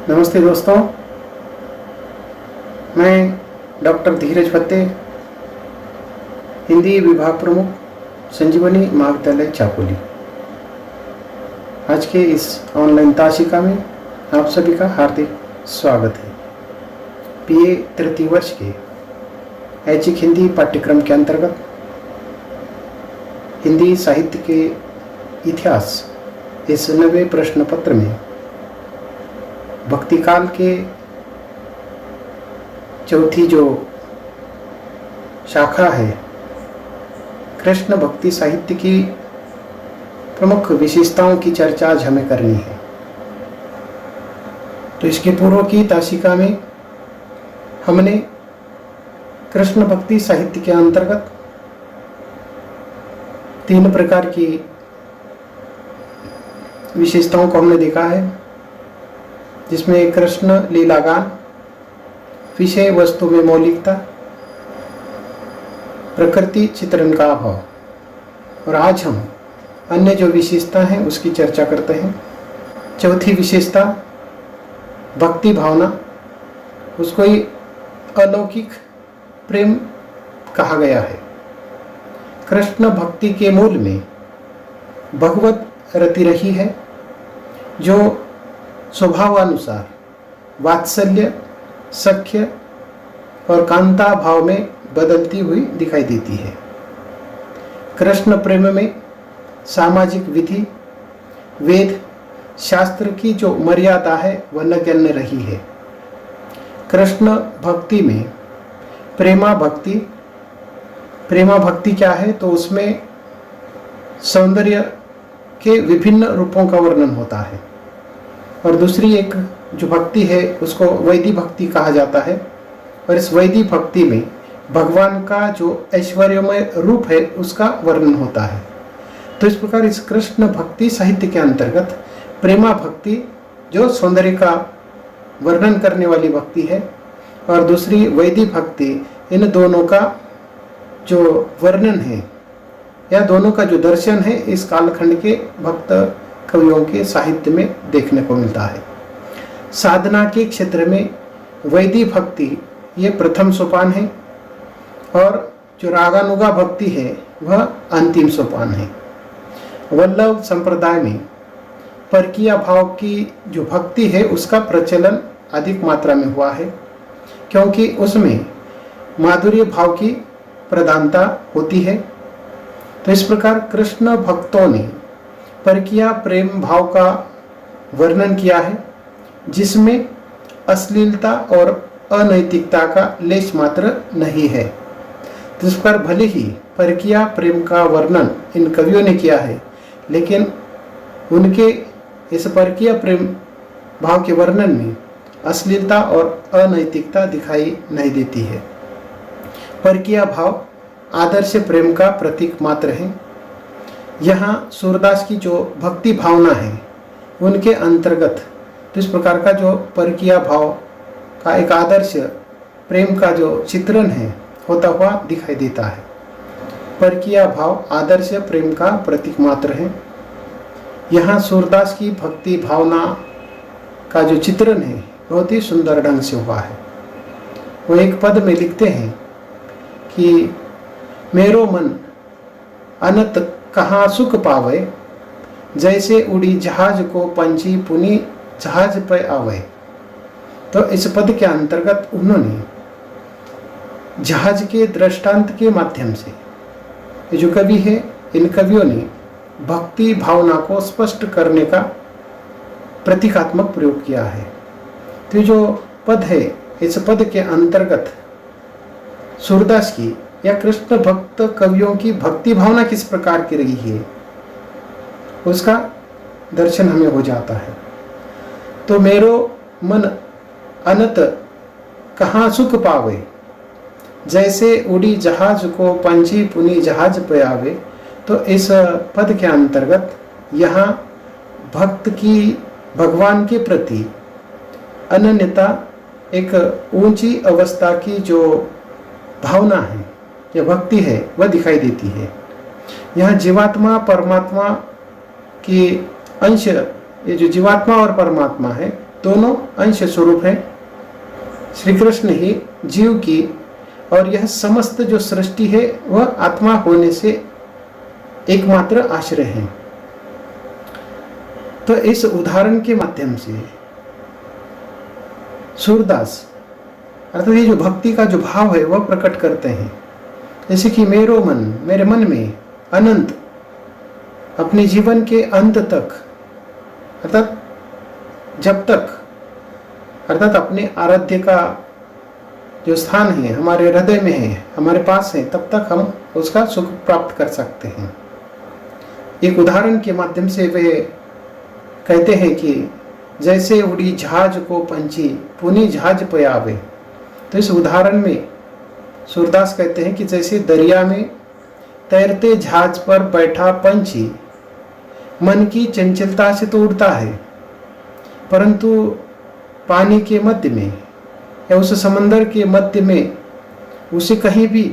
नमस्ते दोस्तों, मैं डॉक्टर धीरज फत्ते, हिंदी विभाग प्रमुख, संजीवनी महाविद्यालय चापोली। आज के इस ऑनलाइन ताशिका में आप सभी का हार्दिक स्वागत है। बीए तृतीय वर्ष के ऐच्छिक हिंदी पाठ्यक्रम के अंतर्गत हिंदी साहित्य के इतिहास इस 90वें प्रश्न पत्र में भक्ति काल के चौथी जो शाखा है, कृष्ण भक्ति साहित्य की प्रमुख विशेषताओं की चर्चा आज हमें करनी है। तो इसके पूर्व की ताशिका में हमने कृष्ण भक्ति साहित्य के अंतर्गत 3 प्रकार की विशेषताओं को हमने देखा है, जिसमें कृष्ण लीलागान, विषय वस्तु में मौलिकता, प्रकृति चित्रण का अभाव। और आज हम अन्य जो विशेषता हैं उसकी चर्चा करते हैं। चौथी विशेषता भक्ति भावना, उसको ही अलौकिक प्रेम कहा गया है। कृष्ण भक्ति के मूल में भगवत रति रही है, जो स्वभावानुसार वात्सल्य, सख्य और कांता भाव में बदलती हुई दिखाई देती है। कृष्ण प्रेम में सामाजिक विधि, वेद शास्त्र की जो मर्यादा है वह नगण्य रही है। कृष्ण भक्ति में प्रेमा भक्ति क्या है, तो उसमें सौंदर्य के विभिन्न रूपों का वर्णन होता है। और दूसरी एक जो भक्ति है उसको वैदिक भक्ति कहा जाता है, और इस वैदिक भक्ति में भगवान का जो ऐश्वर्यमय रूप है उसका वर्णन होता है। तो इस प्रकार इस कृष्ण भक्ति साहित्य के अंतर्गत प्रेमा भक्ति जो सौंदर्य का वर्णन करने वाली भक्ति है, और दूसरी वैदिक भक्ति, इन दोनों का जो वर्णन है या दोनों का जो दर्शन है इस कालखंड के भक्त कवियों के साहित्य में देखने को मिलता है। साधना के क्षेत्र में वैदिक भक्ति ये प्रथम सोपान है, और जो रागानुगा भक्ति है वह अंतिम सोपान है। वल्लभ संप्रदाय में परकीय भाव की जो भक्ति है उसका प्रचलन अधिक मात्रा में हुआ है, क्योंकि उसमें माधुर्य भाव की प्रधानता होती है। तो इस प्रकार कृष्ण भक्तों ने परकीय प्रेम भाव का वर्णन किया है, जिसमें अश्लीलता और अनैतिकता का लेश मात्र नहीं है। तो इस पर भले ही परकीय प्रेम का वर्णन इन कवियों ने किया है, लेकिन उनके इस परकीय प्रेम भाव के वर्णन में अश्लीलता और अनैतिकता दिखाई नहीं देती है। परकीय भाव आदर्श प्रेम का प्रतीक मात्र है। यहाँ सूरदास की जो भक्ति भावना है उनके अंतर्गत तो इस प्रकार का जो परकीय भाव का एक आदर्श प्रेम का जो चित्रण है होता हुआ दिखाई देता है। परकीय भाव आदर्श प्रेम का प्रतीक मात्र है। यहाँ सूरदास की भक्ति भावना का जो चित्रण है बहुत ही सुंदर ढंग से हुआ है। वो एक पद में लिखते हैं कि मेरो मन अनंत कहाँ सुख पावे, जैसे उड़ी जहाज को पंछी पुनी जहाज पे आवे। तो इस पद के अंतर्गत उन्होंने जहाज के दृष्टांत के माध्यम से, ये जो कवि है इन कवियों ने भक्ति भावना को स्पष्ट करने का प्रतीकात्मक प्रयोग किया है। तो जो पद है इस पद के अंतर्गत सूरदास की या कृष्ण भक्त कवियों की भक्ति भावना किस प्रकार की रही है उसका दर्शन हमें हो जाता है। तो मेरो मन अनंत कहाँ सुख पावे, जैसे उड़ी जहाज को पंछी पुनी जहाज पे आवे। तो इस पद के अंतर्गत यहाँ भक्त की भगवान के प्रति अनन्यता, एक ऊंची अवस्था की जो भावना है या भक्ति है वह दिखाई देती है। यहाँ जीवात्मा परमात्मा के अंश, ये जो जीवात्मा और परमात्मा है दोनों अंश स्वरूप है। श्री कृष्ण ही जीव की और यह समस्त जो सृष्टि है वह आत्मा होने से एकमात्र आश्रय है। तो इस उदाहरण के माध्यम से सूरदास अर्थात ये जो भक्ति का जो भाव है वह प्रकट करते हैं। जैसे कि मेरे मन में अनंत अपने जीवन के अंत तक अर्थात जब तक अर्थात अपने आराध्य का जो स्थान है हमारे हृदय में है, हमारे पास है, तब तक हम उसका सुख प्राप्त कर सकते हैं। एक उदाहरण के माध्यम से वे कहते हैं कि जैसे उड़ी जहाज को पंछी पुनी जहाज पे आवे। तो इस उदाहरण में सूरदास कहते हैं कि जैसे दरिया में तैरते जहाज पर बैठा पंछी मन की चंचलता से तो उड़ता है, परंतु पानी के मध्य में या उस समंदर के मध्य में उसे कहीं भी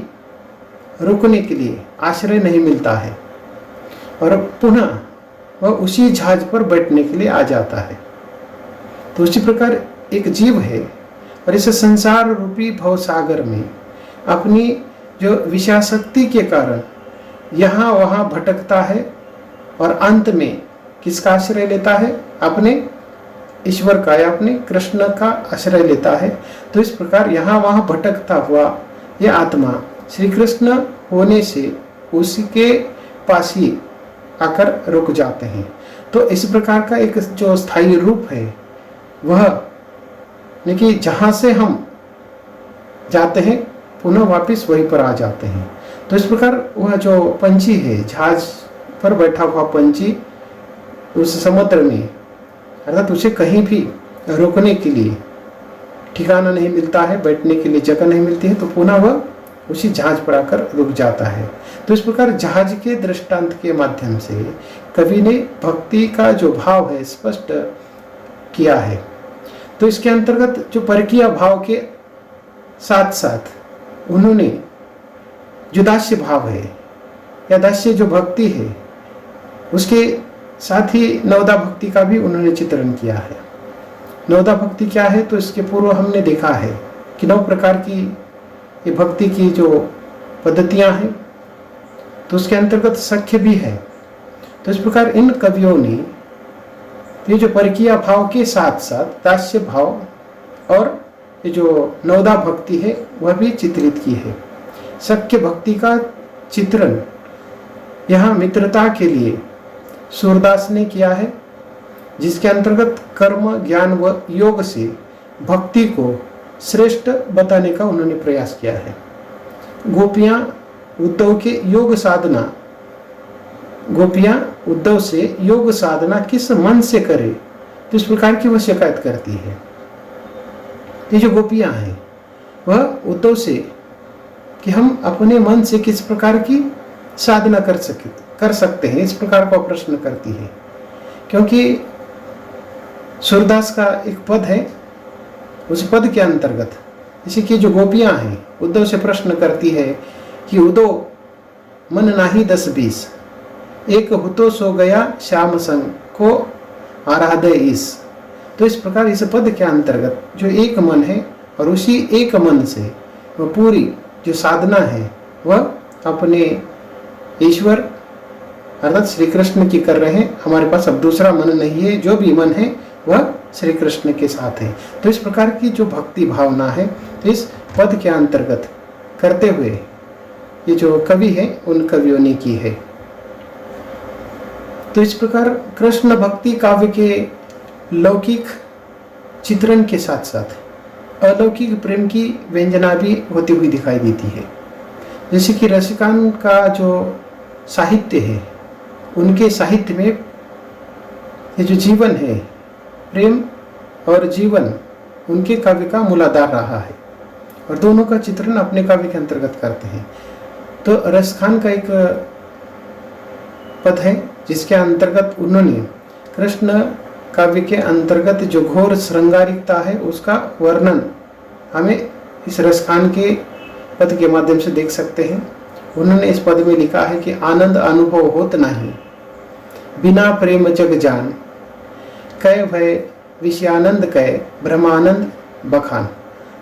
रुकने के लिए आश्रय नहीं मिलता है और पुनः वह उसी जहाज पर बैठने के लिए आ जाता है। तो उसी प्रकार एक जीव है और इस संसार रूपी भवसागर में अपनी जो विषयासक्ति के कारण यहाँ वहाँ भटकता है और अंत में किसका आश्रय लेता है? अपने ईश्वर का या अपने कृष्ण का आश्रय लेता है। तो इस प्रकार यहाँ वहाँ भटकता हुआ यह आत्मा श्री कृष्ण होने से उसके पास ही आकर रुक जाते हैं। तो इस प्रकार का एक जो स्थायी रूप है वह लेकिन जहाँ से हम जाते हैं पुनः वापस वहीं पर आ जाते हैं। तो इस प्रकार वह जो पंछी है, जहाज पर बैठा हुआ पंछी उस समुद्र में अर्थात उसे कहीं भी रोकने के लिए ठिकाना नहीं मिलता है, बैठने के लिए जगह नहीं मिलती है, तो पुनः वह उसी जहाज पर आकर रुक जाता है। तो इस प्रकार जहाज के दृष्टांत के माध्यम से कवि ने भक्ति का जो भाव है स्पष्ट किया है। तो इसके अंतर्गत जो परकीय भाव के साथ साथ उन्होंने जो दास्य भाव है या दास्य जो भक्ति है उसके साथ ही नवदा भक्ति का भी उन्होंने चित्रण किया है। नवदा भक्ति क्या है? तो इसके पूर्व हमने देखा है कि 9 प्रकार की ये भक्ति की जो पद्धतियां हैं तो उसके अंतर्गत सख्य भी है। तो इस प्रकार इन कवियों ने ये जो परकीय भाव के साथ साथ दास्य भाव और ये जो नवदा भक्ति है वह भी चित्रित की है। सख्य भक्ति का चित्रण यहाँ मित्रता के लिए सूरदास ने किया है, जिसके अंतर्गत कर्म ज्ञान व योग से भक्ति को श्रेष्ठ बताने का उन्होंने प्रयास किया है। गोपियां उद्धव के योग साधना, गोपियां उद्धव से योग साधना किस मन से करे, तो इस प्रकार की वह शिकायत करती है। ये जो गोपियां हैं वह उद्धव से कि हम अपने मन से किस प्रकार की साधना कर सकते हैं, इस प्रकार का प्रश्न करती है। क्योंकि सूरदास का एक पद है, उस पद के अंतर्गत इसी की जो गोपियां हैं उद्धव से प्रश्न करती है कि उद्धव मन नाही 10-20 एक हुतो सो गया श्याम संग को आराधे इस। तो इस प्रकार इस पद के अंतर्गत जो एक मन है और उसी एक मन से वह पूरी जो साधना है वह अपने ईश्वर अर्थात श्री कृष्ण की कर रहे हैं। हमारे पास अब दूसरा मन नहीं है, जो भी मन है वह श्री कृष्ण के साथ है। तो इस प्रकार की जो भक्ति भावना है तो इस पद के अंतर्गत करते हुए ये जो कवि है उन कवियों ने की है। तो इस प्रकार कृष्ण भक्ति काव्य के लौकिक चित्रण के साथ साथ अलौकिक प्रेम की व्यंजना भी होती हुई दिखाई देती है। जैसे कि रसिकान का जो साहित्य है उनके साहित्य में ये जो जीवन है, प्रेम और जीवन उनके काव्य का मूलाधार रहा है और दोनों का चित्रण अपने काव्य के अंतर्गत करते हैं। तो रसखान का एक पद है जिसके अंतर्गत उन्होंने कृष्ण काव्य के अंतर्गत जो घोर श्रृंगारिकता है उसका वर्णन हमें इस रसखान के पद के माध्यम से देख सकते हैं। उन्होंने इस पद में लिखा है कि आनंद अनुभव होत नहीं, बिना प्रेम जग जान, कै भय विषयानंद कहे ब्रह्मानंद बखान।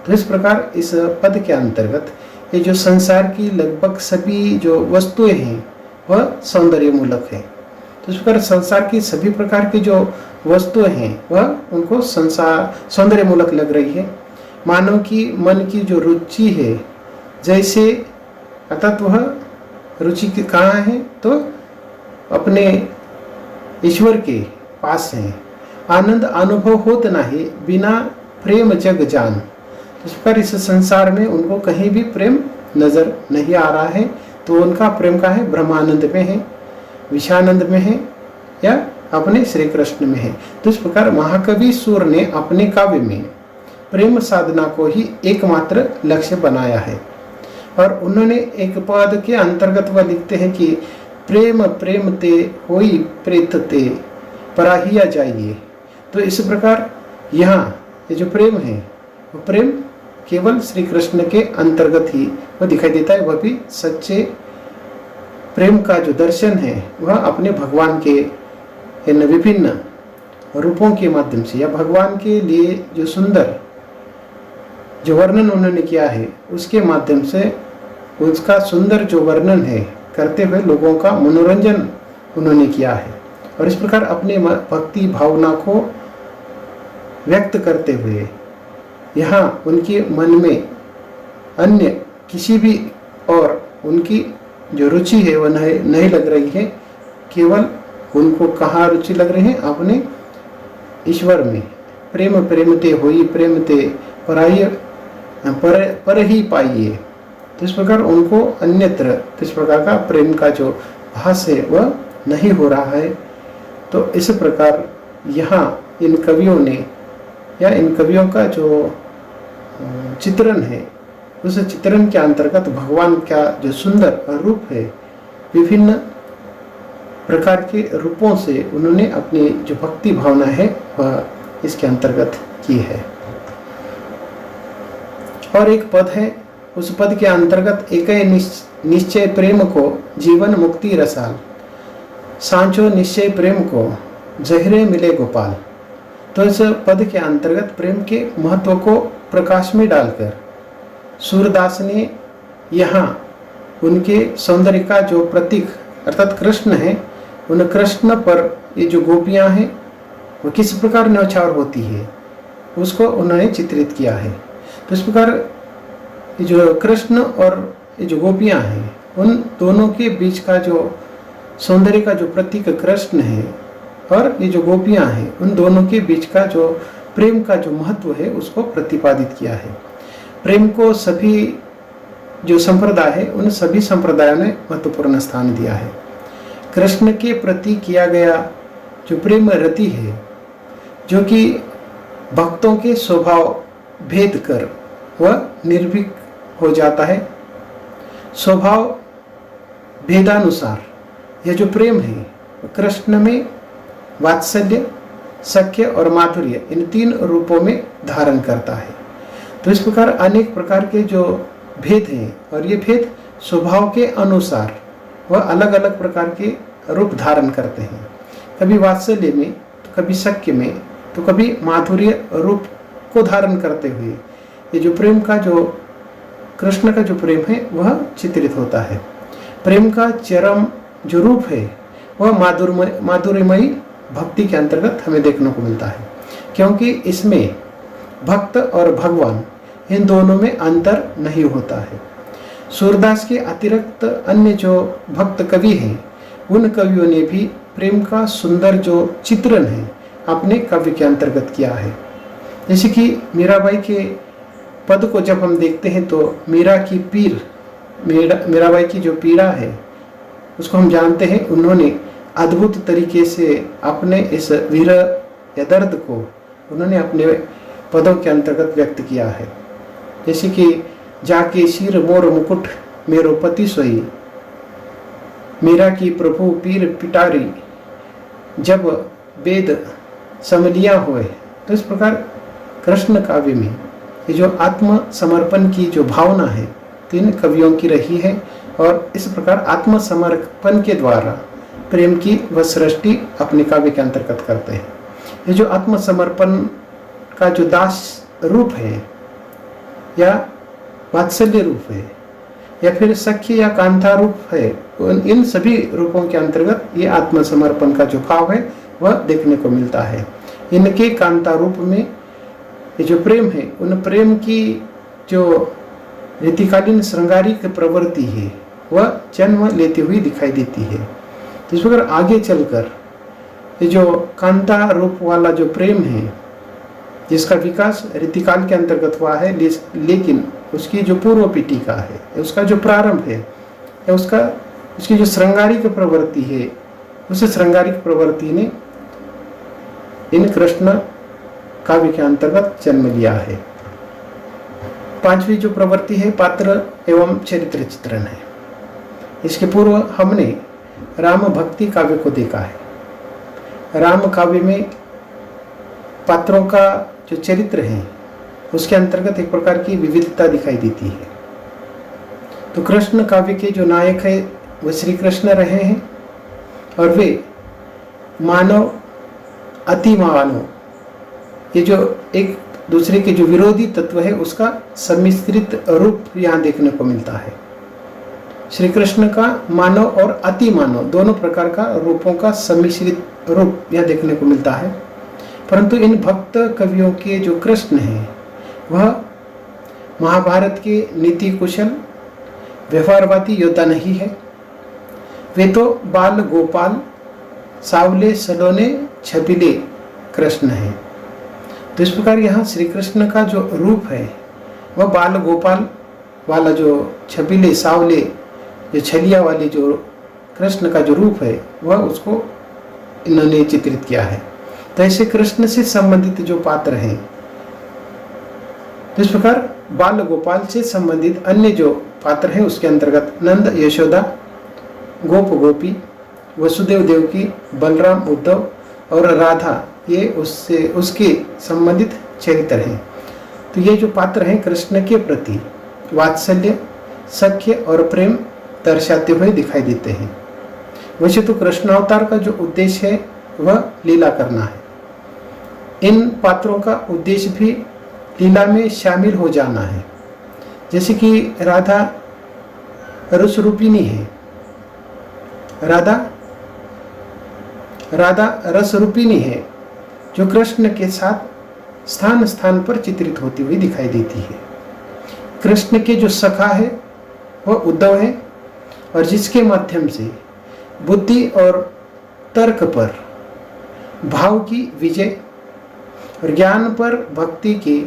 तो इस प्रकार इस पद के अंतर्गत ये जो संसार की लगभग सभी जो वस्तुएं हैं वह सौंदर्य मूलक है। तो इस प्रकार संसार की सभी प्रकार की जो वस्तुएं हैं वह उनको संसार सौंदर्य मूलक लग रही है। मानव की मन की जो रुचि है, जैसे अर्थात वह रुचि कहाँ है, तो अपने ईश्वर के पास है। आनंद अनुभव होत नाही बिना प्रेम जग जान। इस पर इस संसार में उनको कहीं भी प्रेम नजर नहीं आ रहा है। तो उनका प्रेम का है ब्रह्मानंद में है, विषयानंद में है या अपने श्री कृष्ण में है। तो इस प्रकार महाकवि सूर ने अपने काव्य में प्रेम साधना को ही एकमात्र लक्ष्य बनाया है। और उन्होंने एक पद के अंतर्गत वह लिखते हैं कि प्रेम प्रेम ते होई प्रेत ते पराहिया जाइए। तो इस प्रकार यहाँ ये जो प्रेम है वो प्रेम केवल श्री कृष्ण के अंतर्गत ही वह दिखाई देता है। वह भी सच्चे प्रेम का जो दर्शन है वह अपने भगवान के इन विभिन्न रूपों के माध्यम से या भगवान के लिए जो सुंदर जो वर्णन उन्होंने किया है उसके माध्यम से उसका सुंदर जो वर्णन है करते हुए लोगों का मनोरंजन उन्होंने किया है। और इस प्रकार अपने भक्ति भावना को व्यक्त करते हुए यहाँ उनके मन में अन्य किसी भी और उनकी जो रुचि है वह नहीं लग रही है। केवल उनको कहाँ रुचि लग रही है, अपने ईश्वर में। प्रेम प्रेम ते होई प्रेम ते पराई पर ही पाइए। तो इस प्रकार उनको अन्यत्र इस प्रकार का प्रेम का जो भास है वह नहीं हो रहा है। तो इस प्रकार यहाँ इन कवियों ने या इन कवियों का जो चित्रण है उस चित्रण के अंतर्गत भगवान का जो सुंदर रूप है विभिन्न प्रकार के रूपों से उन्होंने अपनी जो भक्ति भावना है वह इसके अंतर्गत की है। और एक पद है, उस पद के अंतर्गत एक निश्चय प्रेम को जीवन मुक्ति रसाल, सांचो निश्चय प्रेम को जहरे मिले गोपाल। तो इस पद के अंतर्गत प्रेम के महत्व को प्रकाश में डालकर सूरदास ने यहाँ उनके सौंदर्य का जो प्रतीक अर्थात कृष्ण है, उन कृष्ण पर ये जो गोपियाँ हैं वो किस प्रकार न्यौछावर होती है उसको उन्होंने चित्रित किया है। तो इस प्रकार ये जो कृष्ण और ये जो गोपियाँ हैं उन दोनों के बीच का जो सौंदर्य का जो प्रतीक कृष्ण है और ये जो गोपियाँ हैं उन दोनों के बीच का जो प्रेम का जो महत्व है उसको प्रतिपादित किया है। प्रेम को सभी जो संप्रदाय है उन सभी संप्रदायों ने महत्वपूर्ण स्थान दिया है। कृष्ण के प्रति किया गया जो प्रेम रति है जो कि भक्तों के स्वभाव भेद कर वह निर्भीक हो जाता है। स्वभाव भेदानुसार यह जो प्रेम है कृष्ण में वात्सल्य, सख्य और माधुर्य इन तीन रूपों में धारण करता है। तो इस प्रकार अनेक प्रकार के जो भेद हैं और ये भेद स्वभाव के अनुसार वह अलग अलग प्रकार के रूप धारण करते हैं। कभी वात्सल्य में तो कभी सख्य में तो कभी माधुर्य रूप को धारण करते हुए ये जो प्रेम का जो कृष्ण का जो प्रेम है वह चित्रित होता है। प्रेम का चरम जो रूप है वह माधुर्यमयी भक्ति के अंतर्गत हमें देखने को मिलता है, क्योंकि इसमें भक्त और भगवान इन दोनों में अंतर नहीं होता है। सूरदास के अतिरिक्त अन्य जो भक्त कवि हैं उन कवियों ने भी प्रेम का सुंदर जो चित्रण है अपने काव्य के अंतर्गत किया है। जैसे कि मीराबाई के पद को जब हम देखते हैं तो मीराबाई की जो पीड़ा है उसको हम जानते हैं। उन्होंने अद्भुत तरीके से अपने इस विरह या दर्द को उन्होंने अपने पदों के अंतर्गत व्यक्त किया है। जैसे कि जाके सिर मोर मुकुट मेरो पति सोई, मीरा की प्रभु पीर पिटारी, जब वेद समलिया हुए। तो इस प्रकार कृष्ण काव्य में ये जो आत्म समर्पण की जो भावना है तीन कवियों की रही है और इस प्रकार आत्म समर्पण के द्वारा प्रेम की वह सृष्टि अपने काव्य के अंतर्गत करते हैं। ये जो आत्मसमर्पण का जो दास रूप है या वात्सल्य रूप है या फिर सख्य या कांता रूप है, इन सभी रूपों के अंतर्गत ये आत्मसमर्पण का जो भाव है वह देखने को मिलता है। इनके कांता रूप में ये जो प्रेम है, उन प्रेम की जो रीतिकालीन श्रृंगारिक प्रवृत्ति है वह जन्म लेती हुई दिखाई देती है। तो इस प्रकार आगे चलकर ये जो कांता रूप वाला जो प्रेम है, जिसका विकास रीतिकाल के अंतर्गत हुआ है, लेकिन उसकी जो पूर्व पीठिका है, उसका जो प्रारंभ है या उसकी जो श्रृंगारिक प्रवृत्ति है, उस श्रृंगारिक प्रवृत्ति ने इन कृष्ण काव्य के अंतर्गत जन्म लिया है। पांचवी जो प्रवृत्ति है पात्र एवं चरित्र चित्रण है। इसके पूर्व हमने राम भक्ति काव्य को देखा है। राम काव्य में पात्रों का जो चरित्र है उसके अंतर्गत एक प्रकार की विविधता दिखाई देती है। तो कृष्ण काव्य के जो नायक है वह श्री कृष्ण रहे हैं और वे मानव अति मानव, ये जो एक दूसरे के जो विरोधी तत्व है उसका सम्मिश्रित रूप यहाँ देखने को मिलता है। श्री कृष्ण का मानव और अति मानव दोनों प्रकार का रूपों का सम्मिश्रित रूप यहाँ देखने को मिलता है। परंतु इन भक्त कवियों के जो कृष्ण हैं वह महाभारत के नीति कुशल व्यवहारवादी योद्धा नहीं है। वे तो बाल गोपाल सावले सलोने छबीले कृष्ण हैं। तो इस प्रकार यहाँ श्री कृष्ण का जो रूप है वह बाल गोपाल वाला जो छबीले सावले जो छलिया वाली जो कृष्ण का जो रूप है वह उसको इन्होंने चित्रित किया है। तो ऐसे कृष्ण से संबंधित जो पात्र हैं, तो इस प्रकार बाल गोपाल से संबंधित अन्य जो पात्र हैं उसके अंतर्गत नंद यशोदा, गोप गोपी, वसुदेव देवकी, बलराम उद्धव और राधा, ये उसके संबंधित चरित्र हैं। तो ये जो पात्र हैं कृष्ण के प्रति वात्सल्य, सख्य और प्रेम दर्शाते हुए दिखाई देते हैं। वैसे तो कृष्ण अवतार का जो उद्देश्य है वह लीला करना है। इन पात्रों का उद्देश्य भी लीला में शामिल हो जाना है। जैसे कि राधा रस रूपिणी है, राधा रस रूपिणी है जो कृष्ण के साथ स्थान स्थान पर चित्रित होती हुई दिखाई देती है। कृष्ण के जो सखा है वह उद्धव है और जिसके माध्यम से बुद्धि और तर्क पर भाव की विजय और ज्ञान पर भक्ति की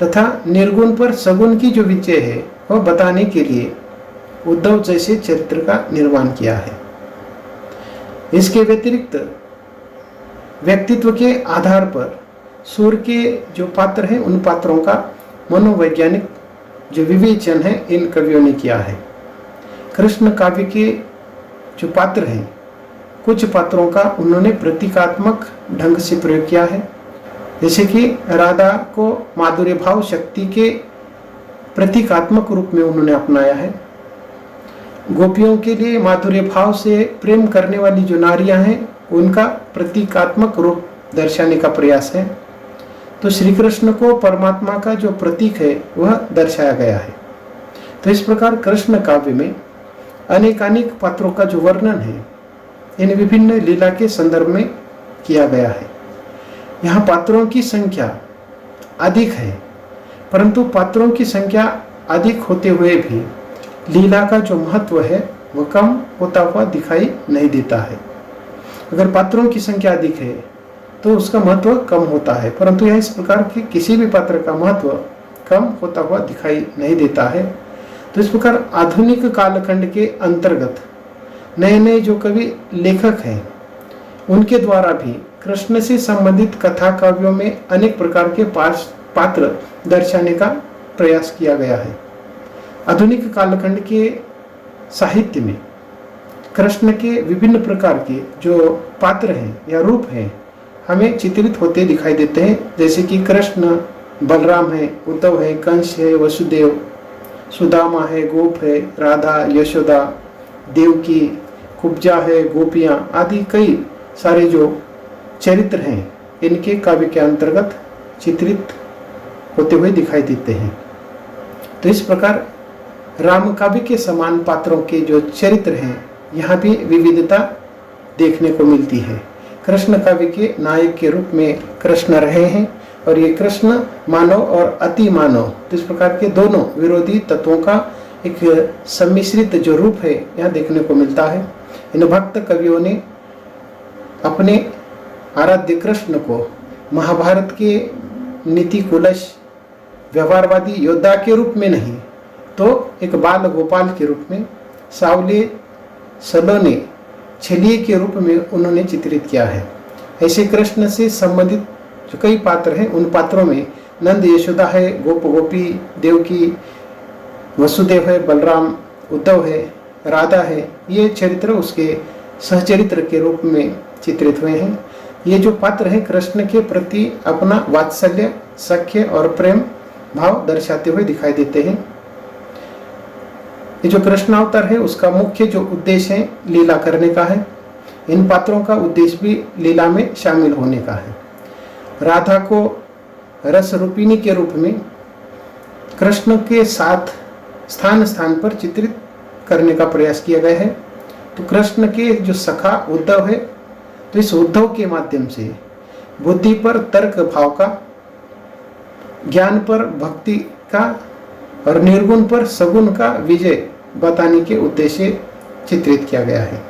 तथा निर्गुण पर सगुण की जो विजय है वह बताने के लिए उद्धव जैसे चरित्र का निर्माण किया है। इसके व्यतिरिक्त व्यक्तित्व के आधार पर सूर्य के जो पात्र हैं उन पात्रों का मनोवैज्ञानिक जो विवेचन है इन कवियों ने किया है। कृष्ण काव्य के जो पात्र हैं, कुछ पात्रों का उन्होंने प्रतीकात्मक ढंग से प्रयोग किया है। जैसे कि राधा को माधुर्य भाव शक्ति के प्रतीकात्मक रूप में उन्होंने अपनाया है। गोपियों के लिए माधुर्य भाव से प्रेम करने वाली जो नारियां हैं उनका प्रतीकात्मक रूप दर्शाने का प्रयास है। तो श्री कृष्ण को परमात्मा का जो प्रतीक है वह दर्शाया गया है। तो इस प्रकार कृष्ण काव्य में अनेकानेक पात्रों का जो वर्णन है इन विभिन्न लीला के संदर्भ में किया गया है। यहाँ पात्रों की संख्या अधिक है, परंतु पात्रों की संख्या अधिक होते हुए भी लीला का जो महत्व है वह कम होता हुआ दिखाई नहीं देता है। अगर पात्रों की संख्या अधिक है तो उसका महत्व कम होता है, परंतु यह इस प्रकार के किसी भी पात्र का महत्व कम होता हुआ दिखाई नहीं देता है। तो इस प्रकार आधुनिक कालखंड के अंतर्गत नए नए जो कवि लेखक हैं उनके द्वारा भी कृष्ण से संबंधित कथा काव्यों में अनेक प्रकार के पात्र दर्शाने का प्रयास किया गया है। आधुनिक कालखंड के साहित्य में कृष्ण के विभिन्न प्रकार के जो पात्र हैं या रूप हैं हमें चित्रित होते दिखाई देते हैं। जैसे कि कृष्ण बलराम है, उद्धव है, कंस है, वसुदेव, सुदामा है, गोप है, राधा, यशोदा, देवकी, कुब्जा है, गोपियाँ आदि कई सारे जो चरित्र हैं इनके काव्य के अंतर्गत चित्रित होते हुए दिखाई देते हैं। तो इस प्रकार राम काव्य के समान पात्रों के जो चरित्र हैं, यहाँ भी विविधता देखने को मिलती है। कृष्ण काव्य के नायक के रूप में कृष्ण रहे हैं और ये कृष्ण मानव और अति मानव, तो इस प्रकार के दोनों विरोधी तत्वों का एक सम्मिश्रित जो रूप है यहाँ देखने को मिलता है। इन भक्त कवियों ने अपने आराध्य कृष्ण को महाभारत के नीति कुलश व्यवहारवादी योद्धा के रूप में नहीं, तो एक बाल गोपाल के रूप में, सावले सलोने छलिए के रूप में उन्होंने चित्रित किया है। ऐसे कृष्ण से संबंधित जो कई पात्र हैं, उन पात्रों में नंद यशोदा है, गोप गोपी, देवकी, वसुदेव है, बलराम, उद्धव है, राधा है, ये चरित्र उसके सहचरित्र के रूप में चित्रित हुए हैं। ये जो पात्र हैं कृष्ण के प्रति अपना वात्सल्य, सख्य और प्रेम भाव दर्शाते हुए दिखाई देते हैं। ये जो कृष्णावतार है उसका मुख्य जो उद्देश्य है लीला करने का है। इन पात्रों का उद्देश्य भी लीला में शामिल होने का है। राधा को रस रूपिणी के रूप में कृष्ण के साथ स्थान स्थान पर चित्रित करने का प्रयास किया गया है। तो कृष्ण के जो सखा उद्धव है, तो इस उद्धव के माध्यम से बुद्धि पर तर्क भाव का, ज्ञान पर भक्ति का और निर्गुण पर सगुण का विजय बताने के उद्देश्य चित्रित किया गया है।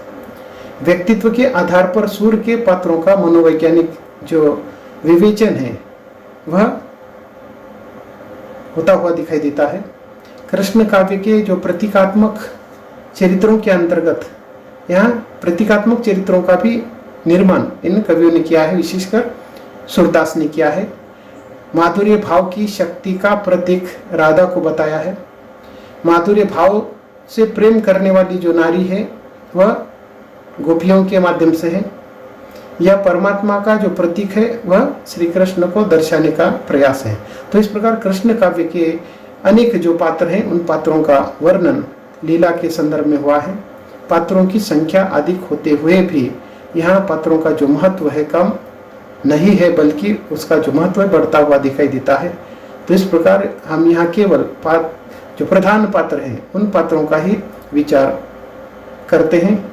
व्यक्तित्व के आधार पर सूर्य के पात्रों का मनोवैज्ञानिक जो विवेचन है वह होता हुआ दिखाई देता है। कृष्ण काव्य के जो प्रतीकात्मक चरित्रों के अंतर्गत यहाँ प्रतीकात्मक चरित्रों का भी निर्माण इन कवियों ने किया है, विशेषकर सूरदास ने किया है। माधुर्य भाव की शक्ति का प्रतीक राधा को बताया है। माधुर्य भाव से प्रेम करने वाली जो नारी है वह गोपियों के माध्यम से है। यह परमात्मा का जो प्रतीक है वह श्री कृष्ण को दर्शाने का प्रयास है। तो इस प्रकार कृष्ण काव्य के अनेक जो पात्र हैं उन पात्रों का वर्णन लीला के संदर्भ में हुआ है। पात्रों की संख्या अधिक होते हुए भी यहाँ पात्रों का जो महत्व है कम नहीं है, बल्कि उसका जो महत्व बढ़ता हुआ दिखाई देता है। तो इस प्रकार हम यहाँ केवल जो प्रधान पात्र हैं उन पात्रों का ही विचार करते हैं।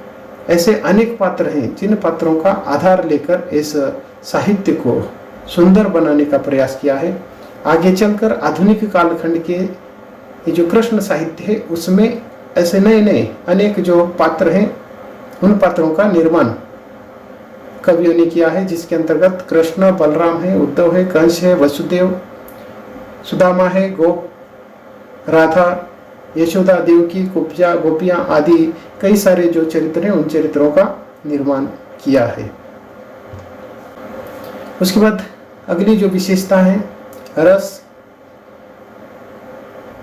ऐसे अनेक पात्र हैं जिन पात्रों का आधार लेकर इस साहित्य को सुंदर बनाने का प्रयास किया है। आगे चलकर आधुनिक कालखंड के ये जो कृष्ण साहित्य है उसमें ऐसे नए नए अनेक जो पात्र हैं उन पात्रों का निर्माण कवियों ने किया है, जिसके अंतर्गत कृष्ण, बलराम है, उद्धव है, कंस है, वसुदेव, सुदामा है, गोप, राधा, यशोदा, देवकी, कुब्जा, गोपियां आदि कई सारे जो चरित्र हैं उन चरित्रों का निर्माण किया है। उसके बाद अगली जो विशेषता है रस,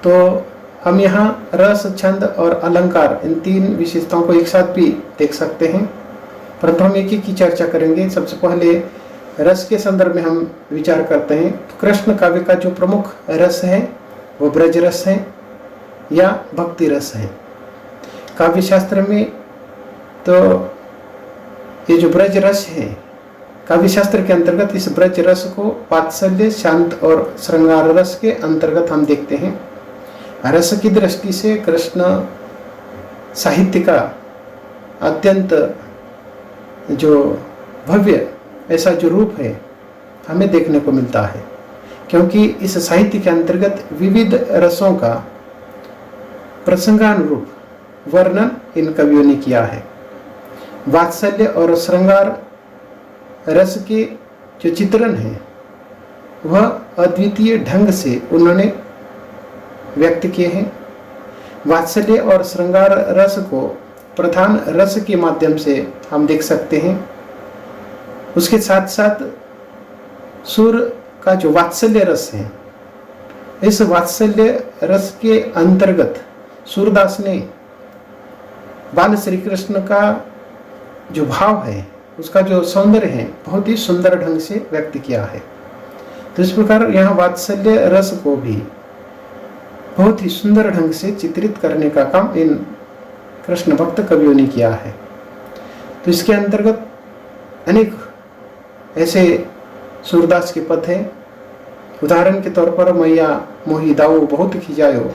तो हम यहाँ रस, छंद और अलंकार इन तीन विशेषताओं को एक साथ भी देख सकते हैं, परंतु हम एक एक की चर्चा करेंगे। सबसे पहले रस के संदर्भ में हम विचार करते हैं। तो कृष्ण काव्य का जो प्रमुख रस है वो ब्रज रस है या भक्ति रस है। काव्य शास्त्र में तो ये जो ब्रज रस है, काव्य शास्त्र के अंतर्गत इस ब्रज रस को वात्सल्य, शांत और श्रृंगार रस के अंतर्गत हम देखते हैं। रस की दृष्टि से कृष्ण साहित्य का अत्यंत जो भव्य ऐसा जो रूप है हमें देखने को मिलता है, क्योंकि इस साहित्य के अंतर्गत विविध रसों का प्रसंगानुरूप वर्णन इन कवियों ने किया है। वात्सल्य और श्रृंगार रस के जो चित्रण है वह अद्वितीय ढंग से उन्होंने व्यक्त किए हैं। वात्सल्य और श्रृंगार रस को प्रधान रस के माध्यम से हम देख सकते हैं। उसके साथ साथ सुर का जो वात्सल्य रस है, इस वात्सल्य रस के अंतर्गत सूरदास ने बाल श्री कृष्ण का जो भाव है, उसका जो सौंदर्य है, बहुत ही सुंदर ढंग से व्यक्त किया है। तो इस प्रकार यहाँ वात्सल्य रस को भी बहुत ही सुंदर ढंग से चित्रित करने का काम इन कृष्ण भक्त कवियों ने किया है। तो इसके अंतर्गत अनेक ऐसे सूरदास के पद है। उदाहरण के तौर पर मैया मोही दाऊ बहुत खिजायो,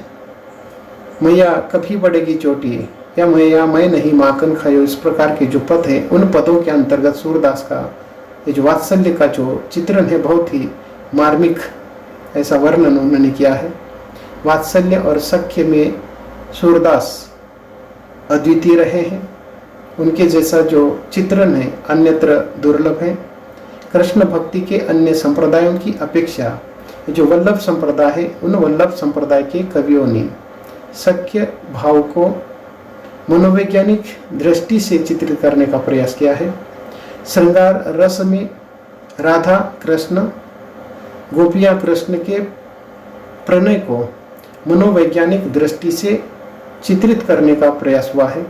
मैया कभी बढ़ेगी चोटी, या मैया मैं नहीं माखन खायो, इस प्रकार के जो पद है उन पदों के अंतर्गत सूरदास का ये जो वात्सल्य का जो चित्रण है बहुत ही मार्मिक ऐसा वर्णन उन्होंने किया है। वात्सल्य और सख्य में सूरदास अद्वितीय रहे हैं। उनके जैसा जो चित्रण है अन्यत्र दुर्लभ है। कृष्ण भक्ति के अन्य संप्रदायों की अपेक्षा जो वल्लभ संप्रदाय है उन वल्लभ संप्रदाय के कवियों ने सख्य भाव को मनोवैज्ञानिक दृष्टि से चित्रित करने का प्रयास किया है। श्रृंगार रस में राधा कृष्ण, गोपियाँ कृष्ण के प्रणय को मनोवैज्ञानिक दृष्टि से चित्रित करने का प्रयास हुआ है।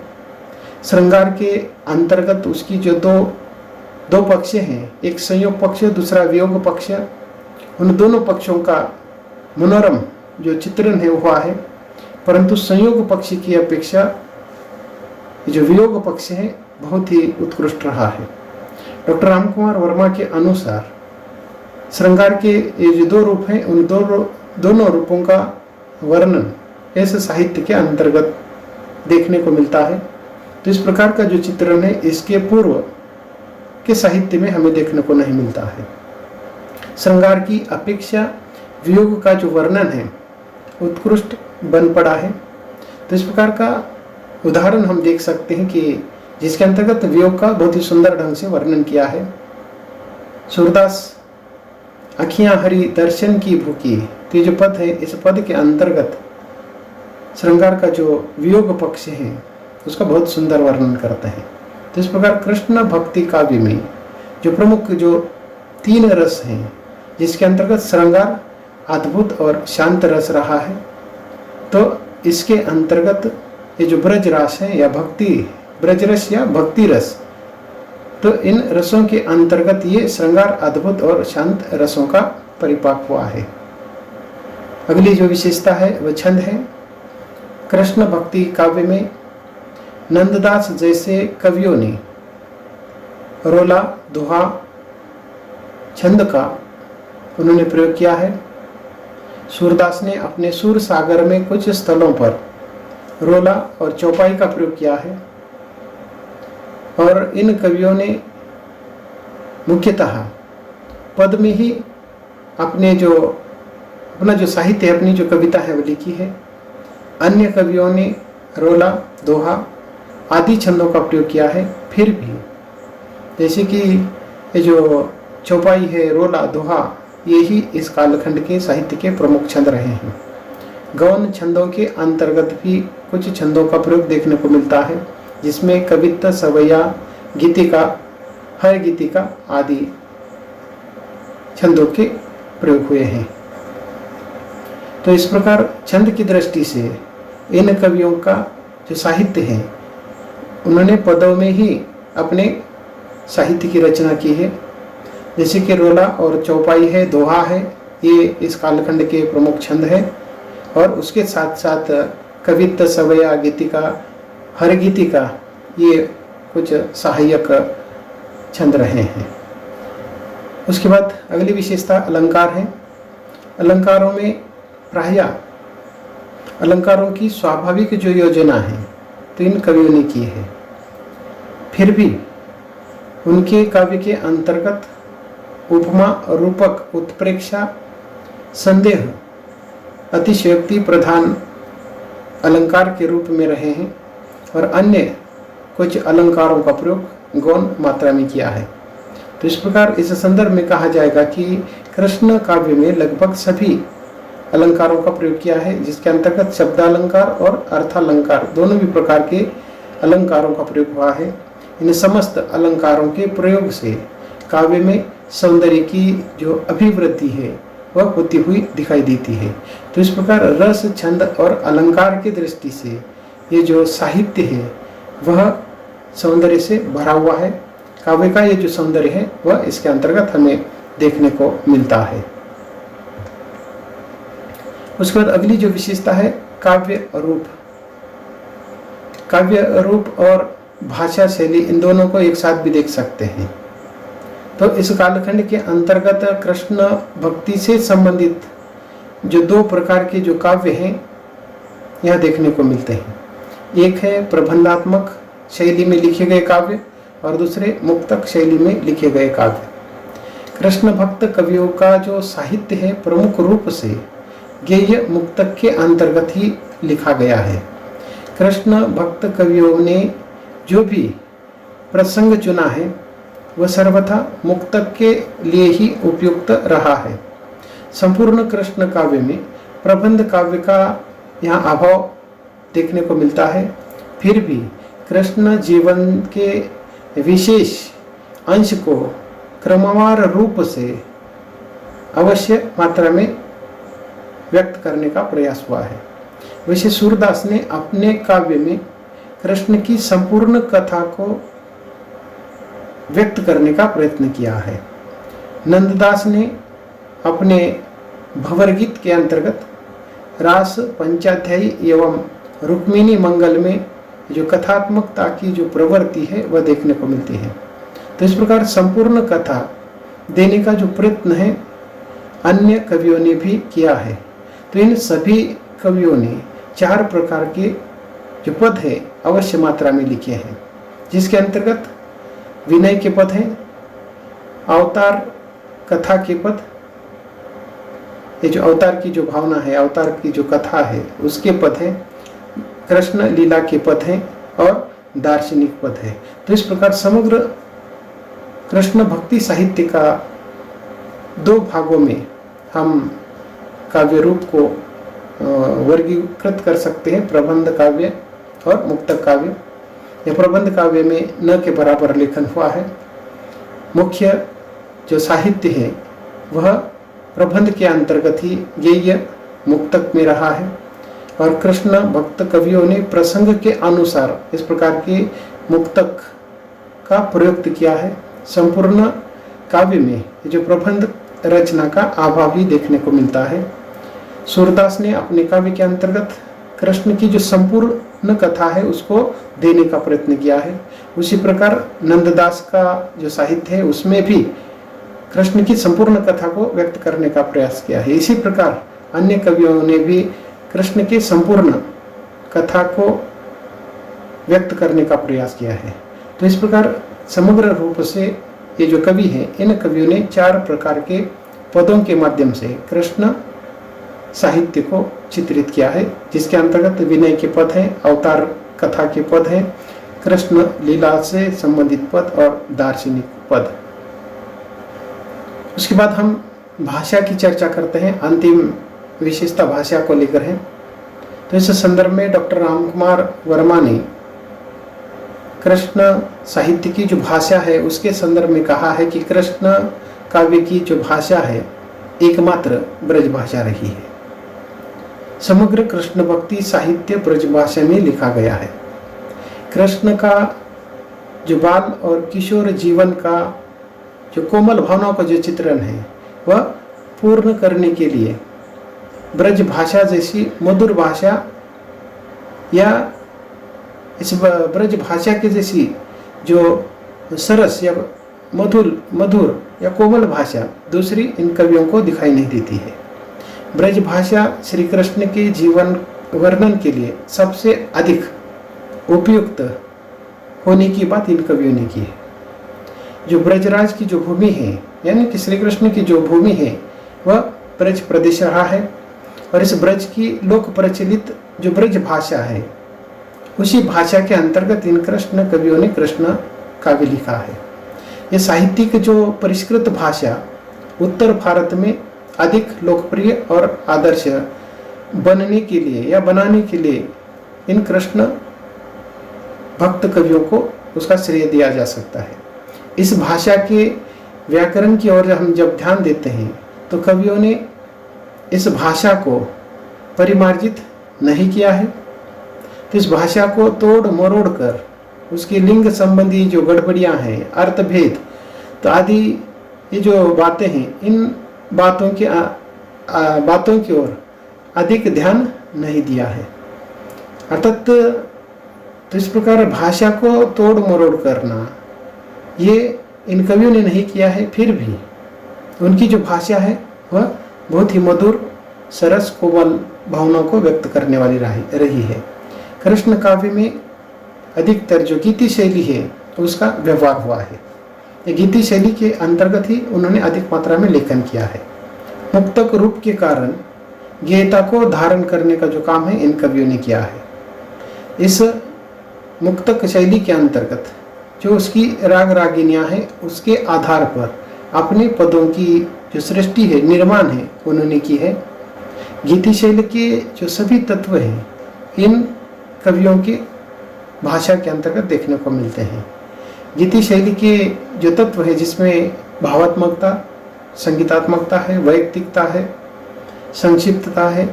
श्रृंगार के अंतर्गत उसकी जो दो पक्ष हैं, एक संयोग पक्ष दूसरा वियोग पक्ष, उन दोनों पक्षों का मनोरम जो चित्रण है हुआ है। परंतु संयोग पक्ष की अपेक्षा जो वियोग पक्ष है बहुत ही उत्कृष्ट रहा है। डॉक्टर रामकुमार वर्मा के अनुसार श्रृंगार के ये जो दो रूप हैं उन दोनों रूपों का वर्णन ऐसे साहित्य के अंतर्गत देखने को मिलता है। तो इस प्रकार का जो चित्रण है इसके पूर्व के साहित्य में हमें देखने को नहीं मिलता है। श्रृंगार की अपेक्षा वियोग का जो वर्णन है उत्कृष्ट बन पड़ा है। तो इस प्रकार का उदाहरण हम देख सकते हैं कि जिसके अंतर्गत वियोग का बहुत ही सुंदर ढंग से वर्णन किया है। सूरदास अखियां हरी दर्शन की भूखी, तो ये जो पद है इस पद के अंतर्गत श्रृंगार का जो वियोग पक्ष है उसका बहुत सुंदर वर्णन करते हैं। तो इस प्रकार कृष्ण भक्ति काव्य में जो प्रमुख जो 3 रस हैं जिसके अंतर्गत श्रृंगार अद्भुत और शांत रस रहा है, तो इसके अंतर्गत ये जो ब्रज रस है या भक्ति ब्रज रस या भक्ति रस, तो इन रसों के अंतर्गत ये श्रृंगार अद्भुत और शांत रसों का परिपाक हुआ है। अगली जो विशेषता है वह छंद है। कृष्ण भक्ति काव्य में नंददास जैसे कवियों ने रोला दोहा छंद का उन्होंने प्रयोग किया है। सूरदास ने अपने सूर सागर में कुछ स्थलों पर रोला और चौपाई का प्रयोग किया है और इन कवियों ने मुख्यतः पद में ही अपना जो साहित्य है, अपनी जो कविता है वो लिखी है। अन्य कवियों ने रोला दोहा आदि छंदों का प्रयोग किया है। फिर भी जैसे कि ये जो चौपाई है, रोला दोहा, ये ही इस कालखंड के साहित्य के प्रमुख छंद रहे हैं। गौन छंदों के अंतर्गत भी कुछ छंदों का प्रयोग देखने को मिलता है जिसमें कवित्त, सवैया, गीतिका, हर गीतिका आदि छंदों के प्रयोग हुए हैं। तो इस प्रकार छंद की दृष्टि से इन कवियों का जो साहित्य है उन्होंने पदों में ही अपने साहित्य की रचना की है। जैसे कि रोला और चौपाई है, दोहा है, ये इस कालखंड के प्रमुख छंद है और उसके साथ साथ कवित्त, सवैया, गीतिका, हर गीतिका ये कुछ सहायक छंद रहे हैं। उसके बाद अगली विशेषता अलंकार है। अलंकारों में प्रायः अलंकारों की स्वाभाविक जो योजना है तो इन कवियों ने की है। फिर भी उनके काव्य के अंतर्गत उपमा, रूपक, उत्प्रेक्षा, संदेह, अतिशयोक्ति प्रधान अलंकार के रूप में रहे हैं और अन्य कुछ अलंकारों का प्रयोग गौण मात्रा में किया है। तो इस प्रकार इस संदर्भ में कहा जाएगा कि कृष्ण काव्य में लगभग सभी अलंकारों का प्रयोग किया है जिसके अंतर्गत शब्दालंकार और अर्थालंकार दोनों भी प्रकार के अलंकारों का प्रयोग हुआ है। इन समस्त अलंकारों के प्रयोग से काव्य में सौंदर्य की जो अभिवृद्धि है वह होती हुई दिखाई देती है। तो इस प्रकार रस, छंद और अलंकार की दृष्टि से ये जो साहित्य है वह सौंदर्य से भरा हुआ है। काव्य का ये जो सौंदर्य है वह इसके अंतर्गत हमें देखने को मिलता है। उसके बाद अगली जो विशेषता है काव्य रूप। काव्य रूप और भाषा शैली इन दोनों को एक साथ भी देख सकते हैं। तो इस कालखंड के अंतर्गत कृष्ण भक्ति से संबंधित जो दो प्रकार के जो काव्य हैं यह देखने को मिलते हैं। एक है प्रबंधात्मक शैली में लिखे गए काव्य और दूसरे मुक्तक शैली में लिखे गए काव्य। कृष्ण भक्त कवियों का जो साहित्य है प्रमुख रूप से गेय मुक्तक के अंतर्गत ही लिखा गया है। कृष्ण भक्त कवियों ने जो भी प्रसंग चुना है वह सर्वथा मुक्तक के लिए ही उपयुक्त रहा है। संपूर्ण कृष्ण काव्य में प्रबंध काव्य का यहाँ अभाव देखने को मिलता है। फिर भी कृष्ण जीवन के विशेष अंश को क्रमवार रूप से अवश्य मात्रा में व्यक्त करने का प्रयास हुआ है। वैसे सूरदास ने अपने काव्य में कृष्ण की संपूर्ण कथा को व्यक्त करने का प्रयत्न किया है। नंददास ने अपने भंवर गीत के अंतर्गत रास पंचाध्यायी एवं रुक्मिणी मंगल में जो कथात्मकता की जो प्रवृत्ति है वह देखने को मिलती है। तो इस प्रकार संपूर्ण कथा देने का जो प्रयत्न है अन्य कवियों ने भी किया है। तो इन सभी कवियों ने 4 प्रकार के जो पद है अवश्य मात्रा में लिखे हैं, जिसके अंतर्गत विनय के पद हैं, अवतार कथा के पद, ये जो अवतार की जो भावना है, अवतार की जो कथा है उसके पद हैं, कृष्ण लीला के पद हैं और दार्शनिक पद है। तो इस प्रकार समग्र कृष्ण भक्ति साहित्य का 2 भागों में हम काव्य रूप को वर्गीकृत कर सकते हैं, प्रबंध काव्य और मुक्तक काव्य। यह प्रबंध काव्य में न के बराबर लेखन हुआ है। मुख्य जो साहित्य है वह प्रबंध के अंतर्गत ही गेय मुक्तक में रहा है और कृष्ण भक्त कवियों ने प्रसंग के अनुसार इस प्रकार के मुक्तक का प्रयुक्त किया है। संपूर्ण काव्य में जो प्रबंध रचना का अभाव ही देखने को मिलता है। सूरदास ने अपने काव्य के अंतर्गत कृष्ण की जो संपूर्ण कथा है उसको देने का प्रयत्न किया है। उसी प्रकार नंददास का जो साहित्य है उसमें भी कृष्ण की संपूर्ण कथा को व्यक्त करने का प्रयास किया है। इसी प्रकार अन्य कवियों ने भी कृष्ण की संपूर्ण कथा को व्यक्त करने का प्रयास किया है। तो इस प्रकार समग्र रूप से ये जो कवि हैं इन कवियों ने 4 प्रकार के पदों के माध्यम से कृष्ण साहित्य को चित्रित किया है, जिसके अंतर्गत विनय के पद हैं, अवतार कथा के पद हैं, कृष्ण लीला से संबंधित पद और दार्शनिक पद। उसके बाद हम भाषा की चर्चा करते हैं। अंतिम विशेषता भाषा को लेकर है। तो इस संदर्भ में डॉक्टर रामकुमार वर्मा ने कृष्ण साहित्य की जो भाषा है उसके संदर्भ में कहा है कि कृष्ण काव्य की जो भाषा है एकमात्र ब्रज भाषा रही है। समग्र कृष्ण भक्ति साहित्य ब्रज भाषा में लिखा गया है। कृष्ण का जो बाल और किशोर जीवन का जो कोमल भावनाओं का जो चित्रण है वह पूर्ण करने के लिए ब्रज भाषा जैसी मधुर भाषा या इस ब्रज भाषा की जैसी जो सरस या मधुर या कोमल भाषा दूसरी इन कवियों को दिखाई नहीं देती है। ब्रज भाषा श्री कृष्ण के जीवन वर्णन के लिए सबसे अधिक उपयुक्त होने की बात इन कवियों ने की है। जो ब्रजराज की जो भूमि है यानी कि श्री कृष्ण की जो भूमि है वह ब्रज प्रदेश रहा है और इस ब्रज की लोक प्रचलित जो ब्रज भाषा है उसी भाषा के अंतर्गत इन कृष्ण कवियों ने कृष्ण काव्य लिखा है। ये साहित्यिक जो परिष्कृत भाषा उत्तर भारत में अधिक लोकप्रिय और आदर्श बनने के लिए या बनाने के लिए इन कृष्ण भक्त कवियों को उसका श्रेय दिया जा सकता है। इस भाषा के व्याकरण की ओर हम जब ध्यान देते हैं तो कवियों ने इस भाषा को परिमार्जित नहीं किया है। तो इस भाषा को तोड़ मरोड़ कर उसकी लिंग संबंधी जो गड़बड़ियां हैं, अर्थभेद तो आदि ये जो बातें हैं, इन बातों की ओर अधिक ध्यान नहीं दिया है। अर्थात तो इस प्रकार भाषा को तोड़ मरोड़ करना ये इन कवियों ने नहीं किया है, फिर भी उनकी जो भाषा है वह बहुत ही मधुर, सरस, कोमल भावनाओं को व्यक्त करने वाली रही है। कृष्ण काव्य में अधिकतर जो गीति शैली है उसका व्यवहार हुआ है। ये गीति शैली के अंतर्गत ही उन्होंने अधिक मात्रा में लेखन किया है। मुक्तक रूप के कारण गेयता को धारण करने का जो काम है इन कवियों ने किया है। इस मुक्तक शैली के अंतर्गत जो उसकी राग रागिनियाँ हैं उसके आधार पर अपने पदों की जो सृष्टि है, निर्माण है, उन्होंने की है। गीति शैली के जो सभी तत्व हैं इन कवियों की भाषा के अंतर्गत देखने को मिलते हैं। गीति शैली के जो तत्व है जिसमें भावात्मकता, संगीतात्मकता है, वैयक्तिकता है, संक्षिप्तता है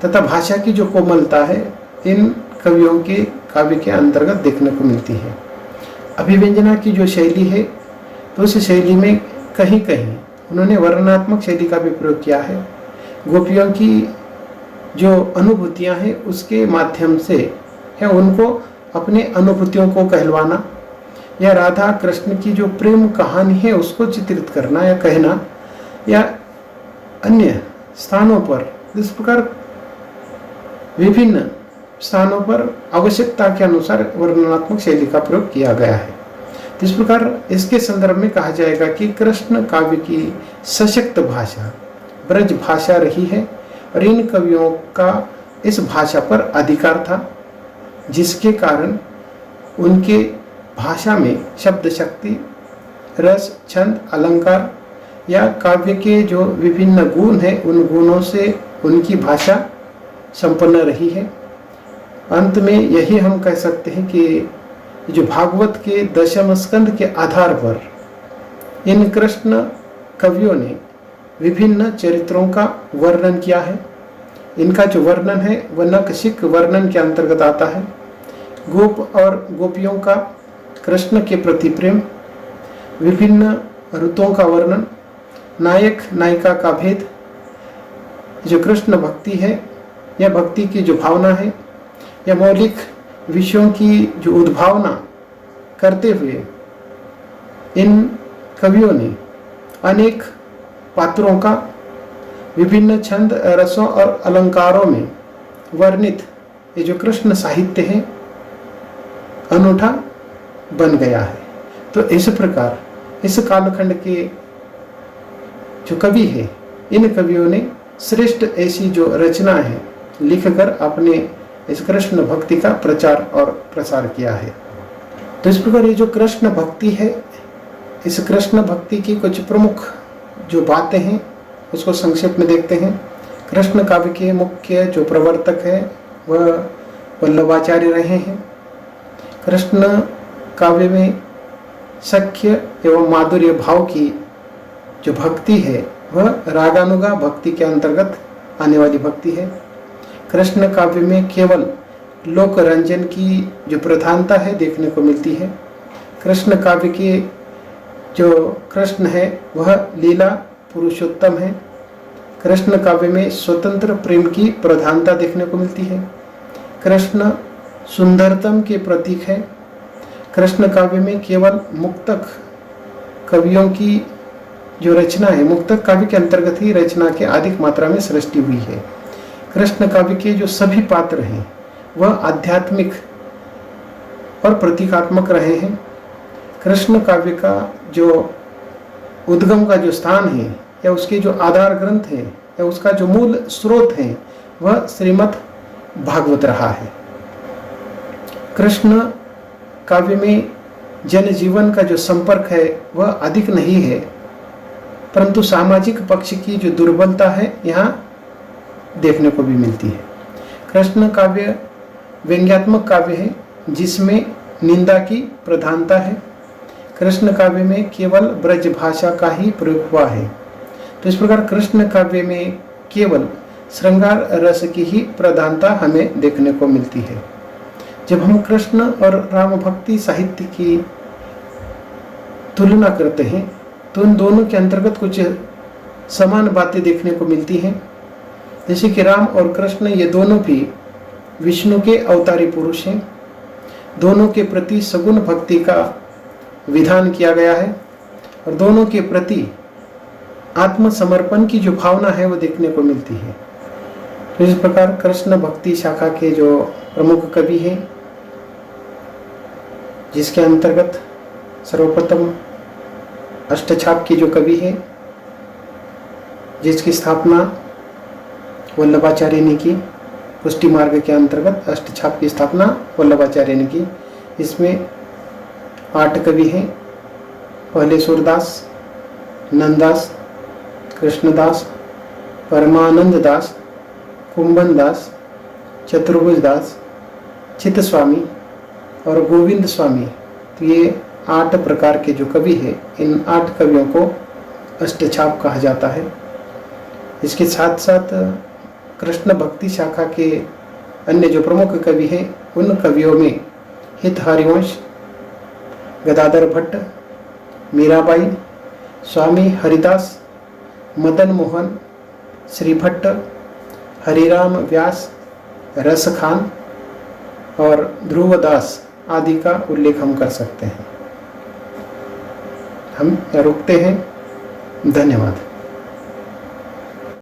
तथा भाषा की जो कोमलता है इन कवियों के काव्य के अंतर्गत देखने को मिलती है। अभिव्यंजना की जो शैली है तो उस शैली में कहीं कहीं उन्होंने वर्णनात्मक शैली का भी प्रयोग किया है। गोपियों की जो अनुभूतियां हैं उसके माध्यम से या उनको अपने अनुभूतियों को कहलवाना या राधा कृष्ण की जो प्रेम कहानी है उसको चित्रित करना या कहना या अन्य स्थानों पर इस प्रकार विभिन्न स्थानों पर आवश्यकता के अनुसार वर्णनात्मक शैली का प्रयोग किया गया है। इस प्रकार इसके संदर्भ में कहा जाएगा कि कृष्ण काव्य की सशक्त भाषा ब्रज भाषा रही है और इन कवियों का इस भाषा पर अधिकार था, जिसके कारण उनके भाषा में शब्द शक्ति, रस, छंद, अलंकार या काव्य के जो विभिन्न गुण हैं उन गुणों से उनकी भाषा संपन्न रही है। अंत में यही हम कह सकते हैं कि जो भागवत के दशम स्कंद के आधार पर इन कृष्ण कवियों ने विभिन्न चरित्रों का वर्णन किया है। इनका जो वर्णन है वह नखशिख वर्णन के अंतर्गत आता है। गोप और गोपियों का कृष्ण के प्रति प्रेम, विभिन्न ऋतुओं का वर्णन, नायक नायिका का भेद, जो कृष्ण भक्ति है या भक्ति की जो भावना है या मौलिक विषयों की जो उद्भावना करते हुए इन कवियों ने अनेक पात्रों का विभिन्न छंद, रसों और अलंकारों में वर्णित ये जो कृष्ण साहित्य है अनूठा बन गया है। तो इस प्रकार इस कालखंड के जो कवि है इन कवियों ने श्रेष्ठ ऐसी जो रचना है लिखकर अपने इस कृष्ण भक्ति का प्रचार और प्रसार किया है। तो इस प्रकार ये जो कृष्ण भक्ति है, इस कृष्ण भक्ति की कुछ प्रमुख जो बातें हैं उसको संक्षेप में देखते हैं। कृष्ण काव्य के मुख्य जो प्रवर्तक है वह वल्लभाचार्य रहे हैं। कृष्ण काव्य में सख्य एवं माधुर्य भाव की जो भक्ति है वह रागानुगा भक्ति के अंतर्गत आने वाली भक्ति है। कृष्ण काव्य में केवल लोक रंजन की जो प्रधानता है देखने को मिलती है। कृष्ण काव्य के जो कृष्ण है वह लीला पुरुषोत्तम है। कृष्ण काव्य में स्वतंत्र प्रेम की प्रधानता देखने को मिलती है। कृष्ण सुंदरतम के प्रतीक है। कृष्ण काव्य में केवल मुक्तक कवियों की जो रचना है, मुक्तक काव्य के अंतर्गत ही रचना के अधिक मात्रा में सृष्टि हुई है। कृष्ण काव्य के जो सभी पात्र हैं वह आध्यात्मिक और प्रतीकात्मक रहे हैं। कृष्ण काव्य का जो उद्गम का जो स्थान है या उसके जो आधार ग्रंथ है या उसका जो मूल स्रोत है वह श्रीमद् भागवत रहा है। कृष्ण काव्य में जनजीवन का जो संपर्क है वह अधिक नहीं है, परंतु सामाजिक पक्ष की जो दुर्बलता है यहाँ देखने को भी मिलती है। कृष्ण काव्य व्यंग्यात्मक काव्य है जिसमें निंदा की प्रधानता है। कृष्ण काव्य में केवल ब्रज भाषा का ही प्रयोग हुआ है। तो इस प्रकार कृष्ण काव्य में केवल श्रृंगार रस की ही प्रधानता हमें देखने को मिलती है। जब हम कृष्ण और राम भक्ति साहित्य की तुलना करते हैं तो उन दोनों के अंतर्गत कुछ समान बातें देखने को मिलती हैं। जैसे कि राम और कृष्ण ये दोनों भी विष्णु के अवतारी पुरुष हैं। दोनों के प्रति सगुण भक्ति का विधान किया गया है। और दोनों के प्रति आत्मसमर्पण की जो भावना है वो देखने को मिलती है। तो इस प्रकार कृष्ण भक्ति शाखा के जो प्रमुख कवि हैं, जिसके अंतर्गत सर्वप्रथम अष्टछाप की जो कवि है, जिसकी स्थापना वल्लभाचार्य ने की, पुष्टि मार्ग के अंतर्गत अष्टछाप की स्थापना वल्लभाचार्य ने की। इसमें 8 कवि हैं। पहले सूरदास, नंददास, कृष्णदास, परमानंद दास, कुंभन दास, चतुर्भुज दास, चित्त स्वामी और गोविंद स्वामी। तो ये 8 प्रकार के जो कवि हैं, इन 8 कवियों को अष्टछाप कहा जाता है। इसके साथ साथ कृष्ण भक्ति शाखा के अन्य जो प्रमुख कवि हैं, उन कवियों में हित हरिवंश, गदाधर भट्ट, मीराबाई, स्वामी हरिदास, मदन मोहन, श्री भट्ट, हरिराम व्यास, रस खान और ध्रुवदास आदि का उल्लेख हम कर सकते हैं। हम रुकते हैं। धन्यवाद।